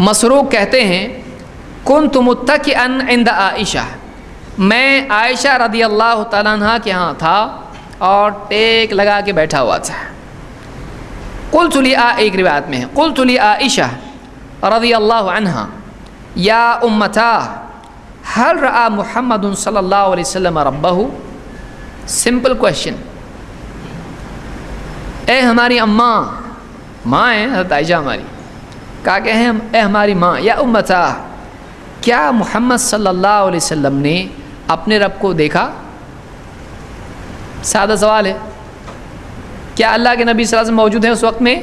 مسروق کہتے ہیں کنت متکئا عند عائشہ، میں عائشہ رضی اللہ تعالیٰ عنہ کے ہاں تھا اور ٹیک لگا کے بیٹھا ہوا تھا۔ قلت لی، ایک روایت میں ہے قلت لی عائشہ رضی اللہ عنہ یا امتا هل رأى محمد صلی اللہ علیہ وسلم ربہ؟ سمپل کویشچن، اے ہماری اماں، ماں ہیں حضرت عائشہ ہماری، کہا کہ اے ہماری ماں، یا امتا، کیا محمد صلی اللہ علیہ وسلم نے اپنے رب کو دیکھا؟ سادہ سوال ہے، کیا اللہ کے نبی صلی اللہ علیہ وسلم موجود ہیں اس وقت میں؟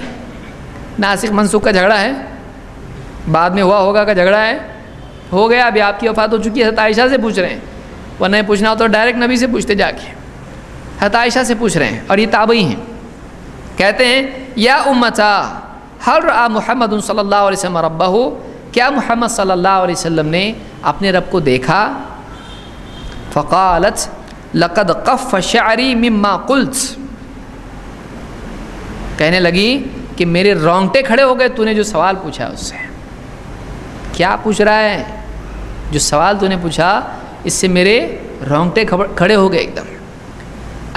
ناسخ منسوخ کا جھگڑا ہے، بعد میں ہوا ہوگا کا جھگڑا ہے، ہو گیا، ابھی آپ کی وفات ہو چکی ہے، حضرت عائشہ سے پوچھ رہے ہیں، ورنہ پوچھنا ہو تو ڈائریکٹ نبی سے پوچھتے جا کے، حضرت عائشہ سے پوچھ رہے ہیں، اور یہ تابعی ہیں۔ کہتے ہیں یا امتا هل رأى محمد صلی اللہ علیہ وسلم ربہ، کیا محمد صلی اللہ علیہ وسلم نے اپنے رب کو دیکھا؟ فقالت لقد قف شعری مما قلت، کہنے لگی کہ میرے رونگٹے کھڑے ہو گئے تو نے جو سوال پوچھا اس سے۔ کیا پوچھ رہا ہے؟ جو سوال تو نے پوچھا اس سے میرے رونگٹے کھڑے ہو گئے ایک دم۔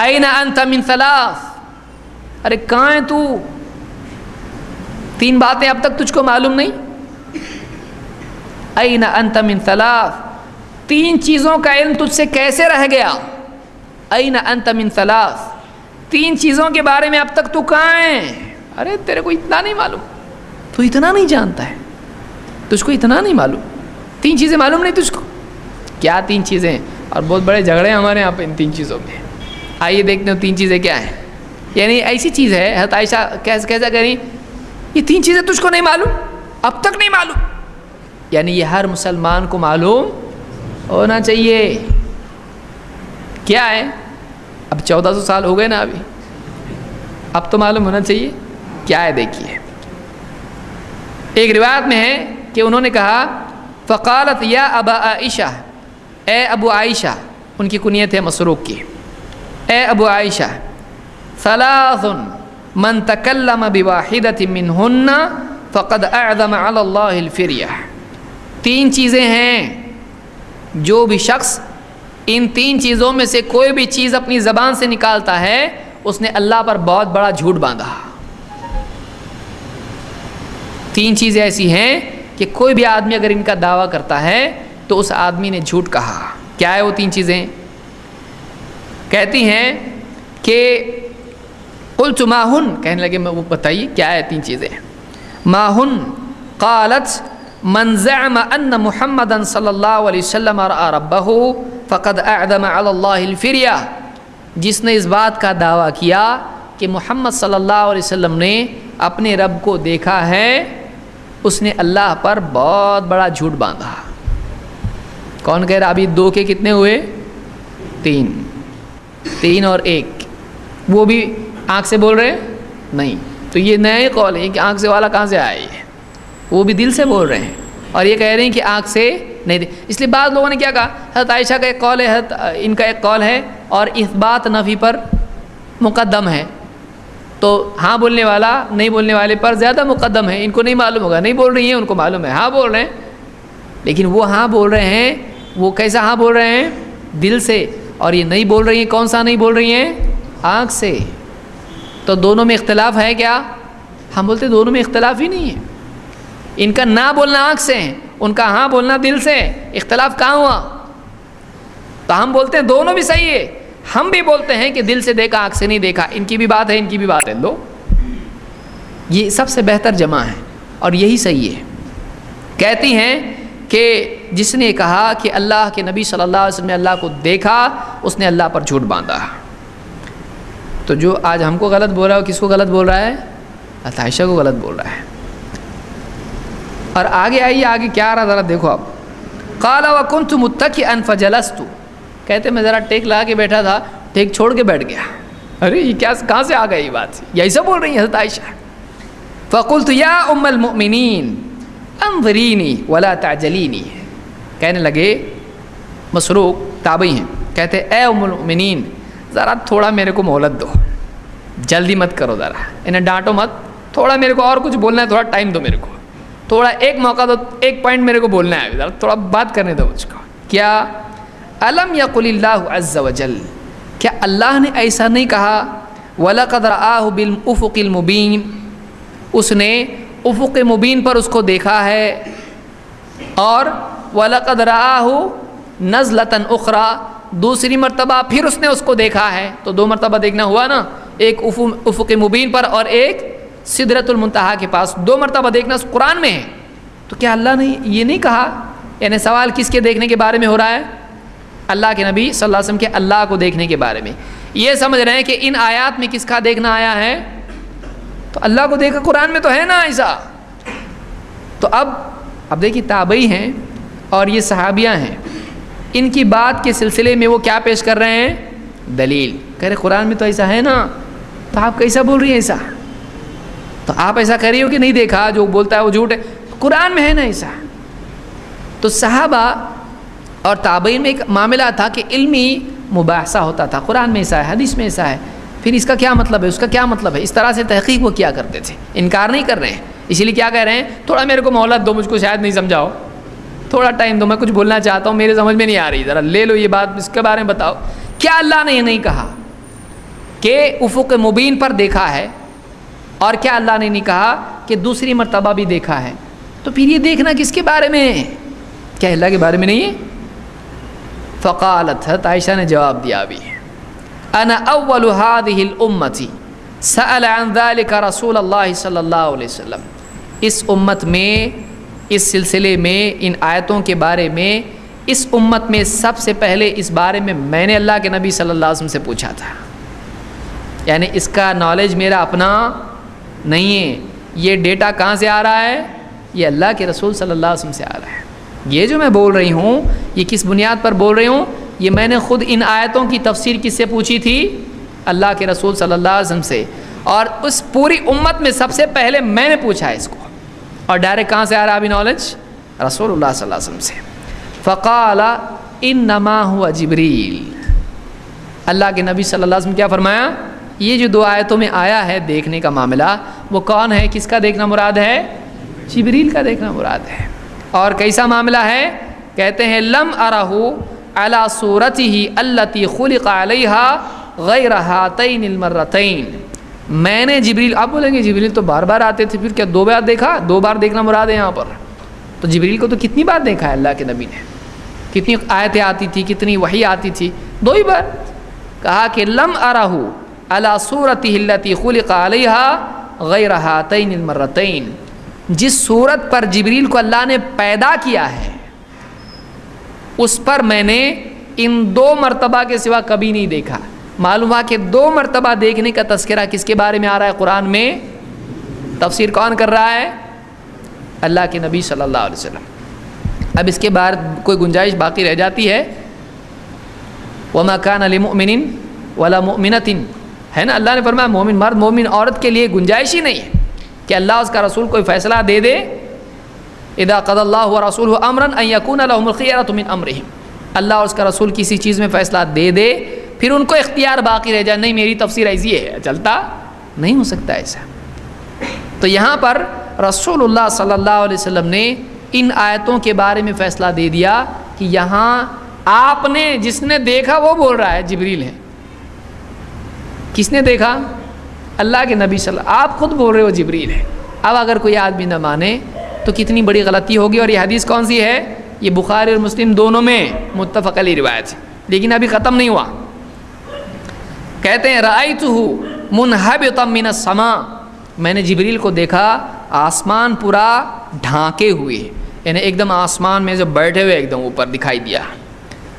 این انت من ثلاث، ارے کہاں ہے تو؟ تین باتیں اب تک تجھ کو معلوم نہیں؟ این انت من ثلاث، تین چیزوں کا علم تجھ سے کیسے رہ گیا؟ این انت من ثلاث، تین چیزوں کے بارے میں اب تک تو کہاں ہے؟ ارے تیرے کو اتنا نہیں معلوم، تو اتنا نہیں جانتا ہے، تجھ کو اتنا نہیں معلوم، تین چیزیں معلوم نہیں تجھ کو؟ کیا تین چیزیں؟ اور بہت بڑے جھگڑے ہیں ہمارے یہاں پہ ان تین چیزوں میں۔ آئیے دیکھتے ہیں تین چیزیں کیا ہیں۔ یعنی ایسی چیز ہے، حضرت عائشہ کیسا کریں، یہ تین چیزیں تجھ کو نہیں معلوم، اب تک نہیں معلوم؟ یعنی یہ ہر مسلمان کو معلوم ہونا چاہیے۔ کیا ہے؟ اب 1400 سال ہو گئے نا، اب تو معلوم ہونا چاہیے کیا ہے۔ دیکھیے ایک روایت میں ہے کہ انہوں نے کہا فقالت یا ابا عائشہ، اے ابو عائشہ، ان کی کنیت ہے مسروق کی، اے ابو عائشہ، ثلاث من تکلم بواحدۃ منہن فقد اعظم علی اللہ الفریہ، تین چیزیں ہیں، جو بھی شخص ان تین چیزوں میں سے کوئی بھی چیز اپنی زبان سے نکالتا ہے اس نے اللہ پر بہت بڑا جھوٹ باندھا۔ تین چیزیں ایسی ہیں کہ کوئی بھی آدمی اگر ان کا دعویٰ کرتا ہے تو اس آدمی نے جھوٹ کہا۔ کیا ہے وہ تین چیزیں؟ کہتی ہیں کہ قلت ما ہن، کہنے لگے وہ بتائیے کیا ہے تین چیزیں۔ ما ہن، قالت من زعم ان محمدا صلی اللہ علیہ وسلم رأى ربہ فقد اعظم علی اللہ الفریہ، جس نے اس بات کا دعویٰ کیا کہ محمد صلی اللہ علیہ وسلم نے اپنے رب کو دیکھا ہے، اس نے اللہ پر بہت بڑا جھوٹ باندھا۔ کون کہہ رہا؟ ابھی دو کے کتنے ہوئے؟ تین اور ایک، وہ بھی آنکھ سے بول رہے نہیں، تو یہ نیا قول ہے کہ آنکھ سے والا کہاں سے آیا ہے؟ وہ بھی دل سے بول رہے ہیں، اور یہ کہہ رہے ہیں کہ آنکھ سے نہیں دے۔ اس لیے بعض لوگوں نے کیا کہا، حضرت عائشہ کا ایک قول ہے، ان کا ایک قول ہے، اور اثبات نفی پر مقدم ہے، تو ہاں بولنے والا نہیں بولنے والے پر زیادہ مقدم ہے۔ ان کو نہیں معلوم ہوگا، نہیں بول رہی ہیں، ان کو معلوم ہے ہاں بول رہے ہیں، لیکن وہ ہاں بول رہے ہیں، وہ کیسا ہاں بول رہے ہیں؟ دل سے، اور یہ نہیں بول رہی ہیں، کون سا نہیں بول رہی ہیں؟ آنکھ سے۔ تو دونوں میں اختلاف ہے کیا؟ ہم بولتے دونوں میں اختلاف ہی نہیں ہے، ان کا نہ بولنا آنکھ سے، ان کا ہاں بولنا دل سے، اختلاف کہاں ہوا؟ تو ہم بولتے ہیں دونوں بھی صحیح ہے، ہم بھی بولتے ہیں کہ دل سے دیکھا آنکھ سے نہیں دیکھا، ان کی بھی بات ہے ان کی بھی بات ہے، دو یہ سب سے بہتر جمع ہے اور یہی صحیح ہے۔ کہتی ہیں کہ جس نے کہا کہ اللہ کے نبی صلی اللہ علیہ وسلم نے اللہ کو دیکھا، اس نے اللہ پر جھوٹ باندھا۔ تو جو آج ہم کو غلط بول رہا ہے، کس کو غلط بول رہا ہے؟ حضرت عائشہ کو غلط بول رہا ہے۔ اور آگے آئیے، آگے کیا آ رہا ذرا دیکھو آپ۔ قال وكنت متكئا فجلست، کہتے میں ذرا ٹیک لگا کے بیٹھا تھا، ٹیک چھوڑ کے بیٹھ گیا۔ ارے یہ کیا، کہاں سے آ گئی یہ بات؟ یہی سب بول رہی ہیں حضرت عائشہ۔ فقلت یا ام المؤمنین انظرینی ولا تعجلینی، کہنے لگے مسروق تابعی ہیں، کہتے اے ام المؤمنین ذرا تھوڑا میرے کو مہلت دو، جلدی مت کرو، ذرا انہیں ڈانٹو مت، تھوڑا میرے کو اور کچھ بولنا ہے، تھوڑا ٹائم دو میرے کو، تھوڑا ایک موقع دو, ایک پوائنٹ میرے کو بولنا ہے, ذرا تھوڑا بات کرنے دو مجھ کو. کیا الم یقل اللہ عز وجل, کیا اللہ نے ایسا نہیں کہا وَلَقَدْ رَآهُ بِالْأُفُقِ الْمُبِينِ, اس نے افق مبین پر اس کو دیکھا ہے, اور وَلَقَدْ رَآهُ نَزْلَةً أُخْرَى, دوسری مرتبہ پھر اس نے اس کو دیکھا ہے. تو دو مرتبہ دیکھنا ہوا نا, ایک افق مبین پر اور ایک سدرۃ المنتہا کے پاس, دو مرتبہ دیکھنا قرآن میں ہے. تو کیا اللہ نے یہ نہیں کہا, یعنی سوال کس کے دیکھنے کے بارے میں ہو رہا ہے؟ اللہ کے نبی صلی اللہ علیہ وسلم کے اللہ کو دیکھنے کے بارے میں. یہ سمجھ رہے ہیں کہ ان آیات میں کس کا دیکھنا آیا ہے؟ تو اللہ کو دیکھا قرآن میں تو ہے نا ایسا. تو اب دیکھیے تابعی ہیں اور یہ صحابیاں ہیں, ان کی بات کے سلسلے میں وہ کیا پیش کر رہے ہیں؟ دلیل. کہہ رہے قرآن میں تو ایسا ہے نا, تو آپ کیسا بول رہی ہیں ایسا؟ تو آپ ایسا کہہ رہی ہو کہ نہیں دیکھا, جو بولتا ہے وہ جھوٹ ہے, قرآن میں ہے نا ایسا. تو صحابہ اور تابعین میں ایک معاملہ تھا کہ علمی مباحثہ ہوتا تھا, قرآن میں ایسا ہے, حدیث میں ایسا ہے, پھر اس کا کیا مطلب ہے, اس کا کیا مطلب ہے, اس طرح سے تحقیق وہ کیا کرتے تھے, انکار نہیں کر رہے ہیں. اسی لیے کیا کہہ رہے ہیں, تھوڑا میرے کو مہلت دو, مجھ کو شاید نہیں سمجھاؤ, تھوڑا ٹائم دو, میں کچھ بولنا چاہتا ہوں, میرے سمجھ میں نہیں آ رہی, ذرا لے لو یہ بات, اس کے بارے میں بتاؤ. کیا اللہ نے یہ نہیں کہا کہ افق مبین پر دیکھا ہے, اور کیا اللہ نے نہیں کہا کہ دوسری مرتبہ بھی دیکھا ہے؟ تو پھر یہ دیکھنا کس کے بارے میں ہے؟ کیا اللہ کے بارے میں نہیں ہے؟ فقالت, عائشہ نے جواب دیا ابھی, انا اول هذه الامه سأل عن ذلك رسول اللہ صلی اللہ علیہ وسلم, اس امت میں, اس سلسلے میں, ان آیتوں کے بارے میں, اس امت میں سب سے پہلے اس بارے میں نے اللہ کے نبی صلی اللہ علیہ وسلم سے پوچھا تھا. یعنی اس کا نالج میرا اپنا نہیں ہے, یہ ڈیٹا کہاں سے آ رہا ہے؟ یہ اللہ کے رسول صلی اللہ علیہ وسلم سے آ رہا ہے. یہ جو میں بول رہی ہوں یہ کس بنیاد پر بول رہی ہوں؟ یہ میں نے خود ان آیتوں کی تفسیر کس سے پوچھی تھی؟ اللہ کے رسول صلی اللہ علیہ وسلم سے, اور اس پوری امت میں سب سے پہلے میں نے پوچھا ہے اس کو. اور ڈائریکٹ کہاں سے آ رہا ابھی نالج؟ رسول اللہ صلی اللہ علیہ وسلم سے. فقال انما هو جبریل, اللہ کے نبی صلی اللہ علیہ وسلم کیا فرمایا؟ یہ جو دو آیتوں میں آیا ہے دیکھنے کا معاملہ, وہ کون ہے, کس کا دیکھنا مراد ہے؟ جبریل کا دیکھنا مراد ہے. اور کیسا معاملہ ہے؟ کہتے ہیں لم ارہ علی صورتہ التی خلق علیہا غیر ہاتین المرتین, میں نے جبریل, آپ بولیں گے جبریل تو بار بار آتے تھے, پھر کیا دو بار دیکھا؟ دو بار دیکھنا مراد ہے یہاں پر. تو جبریل کو تو کتنی بار دیکھا ہے اللہ کے نبی نے, کتنی آیتیں آتی تھی, کتنی وحی آتی تھی, دو ہی بار. کہا کہ لم ارہ علی صورتہ التی خلق علیہا غیر ہاتین المرتین, جس صورت پر جبریل کو اللہ نے پیدا کیا ہے اس پر میں نے ان دو مرتبہ کے سوا کبھی نہیں دیکھا. معلوم ہوا کہ دو مرتبہ دیکھنے کا تذکرہ کس کے بارے میں آ رہا ہے قرآن میں؟ تفسیر کون کر رہا ہے؟ اللہ کے نبی صلی اللہ علیہ وسلم. اب اس کے بعد کوئی گنجائش باقی رہ جاتی ہے, وَمَا كَانَ لِمُؤْمِنٍ وَلَا مُؤْمِنَةٍ, ہے نا, اللہ نے فرمایا مومن مرد مومن عورت کے لیے گنجائش ہی نہیں ہے کہ اللہ اس کا رسول کوئی فیصلہ دے دے. اذا قضى الله ورسوله امرا ان يكون لهم الخيرة من امرهم, اللہ اور اس کا رسول کسی چیز میں فیصلہ دے دے پھر ان کو اختیار باقی رہ جائے, نہیں میری تفسیر ایسی ہے, چلتا نہیں ہو سکتا ایسا. تو یہاں پر رسول اللہ صلی اللہ علیہ وسلم نے ان آیتوں کے بارے میں فیصلہ دے دیا کہ یہاں آپ نے, جس نے دیکھا وہ بول رہا ہے جبریل ہے. کس نے دیکھا؟ اللہ کے نبی صلی اللہ, آپ خود بول رہے ہو جبریل ہے. اب اگر کوئی آدمی نہ مانے تو کتنی بڑی غلطی ہوگی. اور یہ حدیث کون سی ہے؟ یہ بخاری اور مسلم دونوں میں متفق علیہ روایت ہے, لیکن ابھی ختم نہیں ہوا. کہتے ہیں رأیتہ منحبطا من السماء, میں نے جبریل کو دیکھا آسمان پورا ڈھانکے ہوئے, یعنی ایک دم آسمان میں جو بیٹھے ہوئے ایک دم اوپر دکھائی دیا,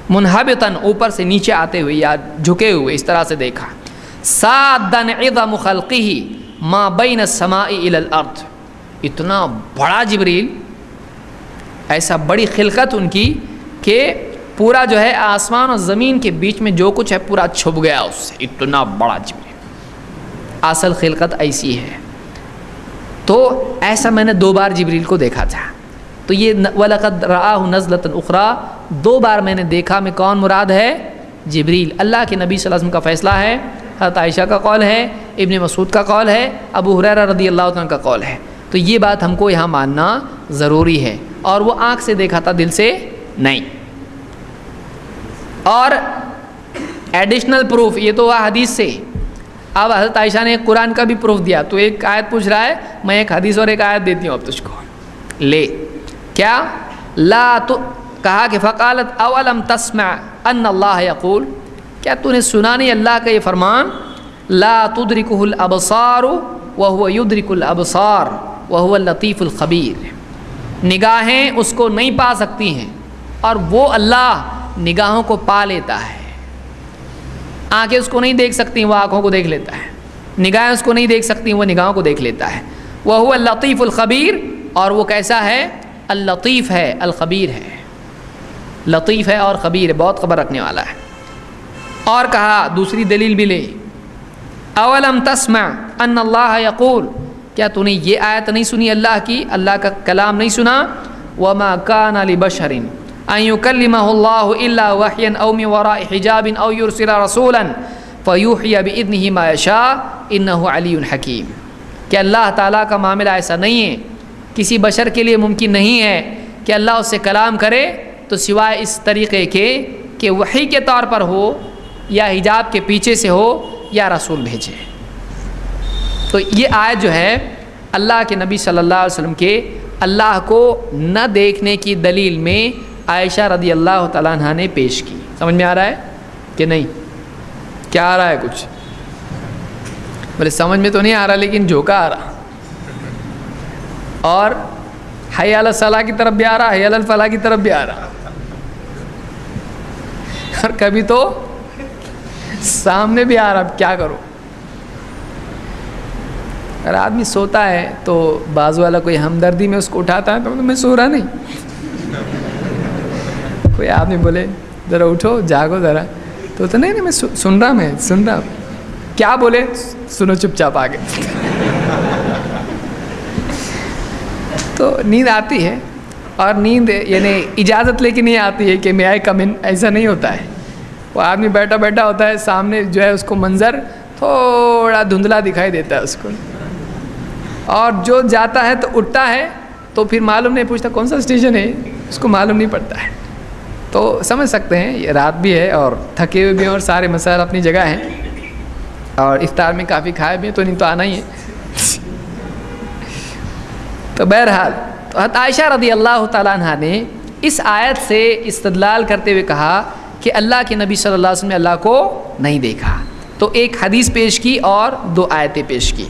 منحبطا اوپر سے نیچے آتے ہوئے یا جھکے ہوئے, اس طرح سے دیکھا. سادن عظم خلقہ ما بین السماء الی الارض, اتنا بڑا جبریل, ایسا بڑی خلقت ان کی کہ پورا جو ہے آسمان اور زمین کے بیچ میں جو کچھ ہے پورا چھپ گیا اس سے, اتنا بڑا جبریل. اصل خلقت ایسی ہے. تو ایسا میں نے دو بار جبریل کو دیکھا تھا. تو یہ وَلَقَدْ رَآهُ نَزْلَةً أُخْرَى, دو بار میں نے دیکھا, میں کون مراد ہے؟ جبریل. اللہ کے نبی صلی اللہ علیہ وسلم کا فیصلہ ہے, حضرت عائشہ کا قول ہے, ابن مسعود کا قول ہے, ابو ہریرہ رضی اللہ عنہ کا قول ہے. تو یہ بات ہم کو یہاں ماننا ضروری ہے، اور وہ آنکھ سے دیکھا تھا، دل سے نہیں۔ اور ایڈیشنل پروف، یہ تو ہوا حدیث سے، اب حضرت عائشہ نے قرآن کا بھی پروف دیا، تو ایک آیت پوچھ رہا ہے، میں ایک حدیث اور ایک آیت دیتی ہوں اب تجھ کو، لے کیا لا تو کہا کہ فقالت اولم تسمع ان اللہ یقول، کیا تو نے سنا نہیں اللہ کا یہ فرمان، لا تدرکہ الابصار وہو یدرک الابصار وہو اللطیف الخبیر، نگاہیں اس کو نہیں پا سکتی ہیں اور وہ اللہ نگاہوں کو پا لیتا ہے۔ آنکھیں اس کو نہیں دیکھ سکتی، وہ آنکھوں کو دیکھ لیتا ہے، نگاہیں اس کو نہیں دیکھ سکتی، وہ نگاہوں کو دیکھ لیتا ہے۔ وہو اللطیف الخبیر، اور وہ کیسا ہے، اللطیف ہے، الخبیر ہے، لطیف ہے اور خبیر ہے، بہت خبر رکھنے والا ہے۔ اور کہا دوسری دلیل بھی لے، اولم تسمع ان اللہ یقول، کیا تو نے یہ آیت نہیں سنی اللہ کی، اللہ کا کلام نہیں سنا، وما کان لبشر ان یکلمہ اللہ الا وحیا او من وراء حجاب او یرسل رسولا فیوحی باذنہ ما یشاء انہ علی حکیم، کہ اللہ تعالیٰ کا معاملہ ایسا نہیں ہے، کسی بشر کے لیے ممکن نہیں ہے کہ اللہ اس سے کلام کرے تو سوائے اس طریقے کے کہ وحی کے طور پر ہو یا حجاب کے پیچھے سے ہو یا رسول بھیجے۔ تو یہ آیت جو ہے اللہ کے نبی صلی اللہ علیہ وسلم کے اللہ کو نہ دیکھنے کی دلیل میں عائشہ رضی اللہ تعالیٰ عنہ نے پیش کی۔ سمجھ میں آ رہا ہے کہ نہیں؟ کیا آ رہا ہے کچھ؟ بولے سمجھ میں تو نہیں آ رہا لیکن جھوکا آ رہا، اور حی علی الصلاح کی طرف بھی آ رہا، حی علی الفلاح کی طرف بھی آ رہا، اور کبھی تو سامنے بھی آ رہا، اب کیا کرو؟ اگر آدمی سوتا ہے تو بازو والا کوئی ہمدردی میں اس کو اٹھاتا ہے تو میں سو رہا نہیں، کوئی آدمی بولے ذرا اٹھو جاگو ذرا، تو نہیں میں سن رہا، کیا بولے سنو چپ چاپ آگے۔ تو نیند آتی ہے، اور نیند یعنی اجازت لے کے نہیں آتی ہے کہ میں آئے کم ان، ایسا نہیں ہوتا ہے۔ وہ آدمی بیٹھا بیٹھا ہوتا ہے، سامنے جو ہے اس کو منظر تھوڑا دھندلا دکھائی دیتا ہے اس کو، اور جو جاتا ہے تو اٹھتا ہے تو پھر معلوم نہیں پوچھتا کون سا اسٹیشن ہے، اس کو معلوم نہیں پڑتا ہے۔ تو سمجھ سکتے ہیں یہ رات بھی ہے اور تھکے ہوئے بھی ہیں اور سارے مسائل اپنی جگہ ہیں، اور افطار میں کافی کھائے بھی ہیں تو نہیں تو آنا ہی ہے۔ تو بہرحال تو حضرت عائشہ رضی اللہ تعالیٰ عنہ نے اس آیت سے استدلال کرتے ہوئے کہا کہ اللہ کے نبی صلی اللہ علیہ وسلم نے اللہ کو نہیں دیکھا، تو ایک حدیث پیش کی اور دو آیتیں پیش کی۔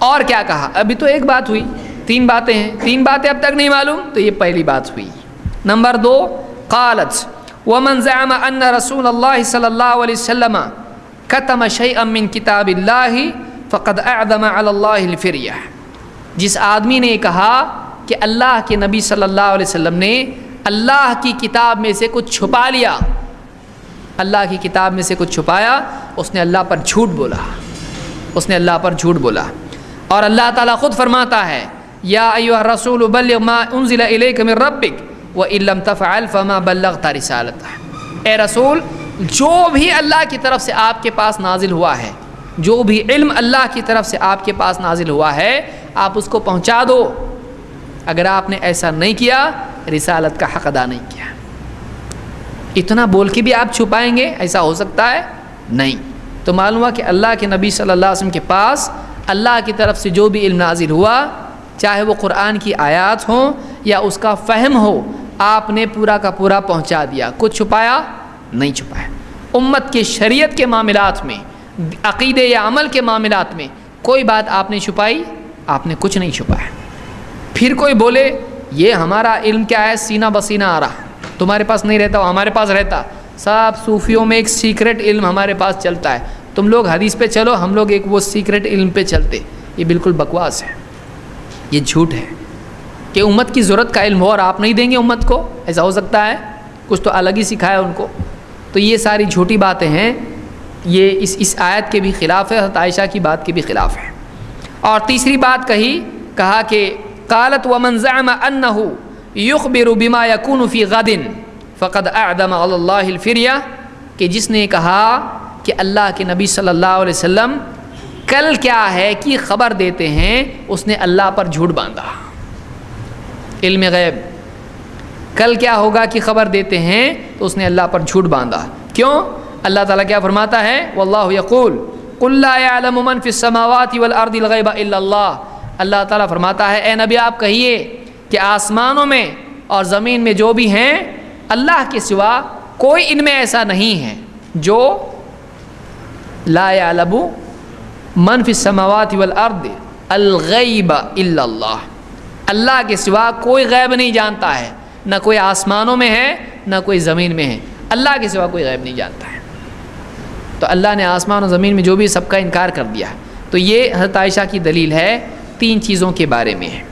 اور کیا کہا؟ ابھی تو ایک بات ہوئی، تین باتیں ہیں، تین باتیں اب تک نہیں معلوم، تو یہ پہلی بات ہوئی۔ نمبر دو، قالت ومن زعم ان رسول اللہ صلی اللہ علیہ وسلم کتم شیئا من کتاب اللہ فقد اعظم علی اللہ الفریہ، جس آدمی نے کہا کہ اللہ کے نبی صلی اللہ علیہ وسلم نے اللہ کی کتاب میں سے کچھ چھپا لیا، اللہ کی کتاب میں سے کچھ چھپایا، اس نے اللہ پر جھوٹ بولا، اس نے اللہ پر جھوٹ بولا۔ اور اللہ تعالیٰ خود فرماتا ہے یا ایھا الرسول بلغ ما انزل الیک من ربک وان لم تفعل فما بلغت رسالتہ، اے رسول جو بھی اللہ کی طرف سے آپ کے پاس نازل ہوا ہے، جو بھی علم اللہ کی طرف سے آپ کے پاس نازل ہوا ہے آپ اس کو پہنچا دو، اگر آپ نے ایسا نہیں کیا رسالت کا حق ادا نہیں کیا۔ اتنا بول کے بھی آپ چھپائیں گے، ایسا ہو سکتا ہے؟ نہیں۔ تو معلوم ہوا کہ اللہ کے نبی صلی اللہ علیہ وسلم کے پاس اللہ کی طرف سے جو بھی علم نازل ہوا، چاہے وہ قرآن کی آیات ہوں یا اس کا فہم ہو، آپ نے پورا کا پورا پہنچا دیا، کچھ چھپایا نہیں چھپایا۔ امت کے شریعت کے معاملات میں، عقیدے یا عمل کے معاملات میں کوئی بات آپ نے چھپائی؟ آپ نے کچھ نہیں چھپایا۔ پھر کوئی بولے یہ ہمارا علم کیا ہے، سینہ بسینہ آ رہا، تمہارے پاس نہیں رہتا، وہ ہمارے پاس رہتا، سب صوفیوں میں ایک سیکرٹ علم ہمارے پاس چلتا ہے، تم لوگ حدیث پہ چلو، ہم لوگ ایک وہ سیکرٹ علم پہ چلتے، یہ بالکل بکواس ہے، یہ جھوٹ ہے کہ امت کی ضرورت کا علم ہو اور آپ نہیں دیں گے امت کو، ایسا ہو سکتا ہے؟ کچھ تو الگ ہی سکھایا ان کو۔ تو یہ ساری جھوٹی باتیں ہیں، یہ اس آیت کے بھی خلاف ہے، حضرت عائشہ کی بات کے بھی خلاف ہے۔ اور تیسری بات کہا کہ قالت ومن زعم انہ یخبر بما یکون فی غد فقد اعظم علی اللہ الفریہ، کہ جس نے کہا کہ اللہ کے نبی صلی اللہ علیہ وسلم کل کیا ہے کہ خبر دیتے ہیں، اس نے اللہ پر جھوٹ باندھا. علم غیب، کل کیا ہوگا کہ خبر دیتے ہیں تو اس نے اللہ پر جھوٹ باندھا. کیوں؟ اللہ تعالیٰ کیا فرماتا ہے؟ واللہ یقول قل لا يعلم من في السماوات والارض الغیب الا اللہ. اللہ تعالیٰ فرماتا ہے اے نبی آپ کہیے کہ آسمانوں میں اور زمین میں جو بھی ہیں اللہ کے سوا کوئی ان میں ایسا نہیں ہے جو لا يعلم من في السماوات والارض الغیب الا اللہ. اللہ کے سوا کوئی غیب نہیں جانتا ہے، نہ کوئی آسمانوں میں ہے نہ کوئی زمین میں ہے. اللہ کے سوا کوئی غیب نہیں جانتا ہے. تو اللہ نے آسمان و زمین میں جو بھی سب کا انکار کر دیا. تو یہ حضرت عائشہ کی دلیل ہے 3 چیزوں کے بارے میں ہے.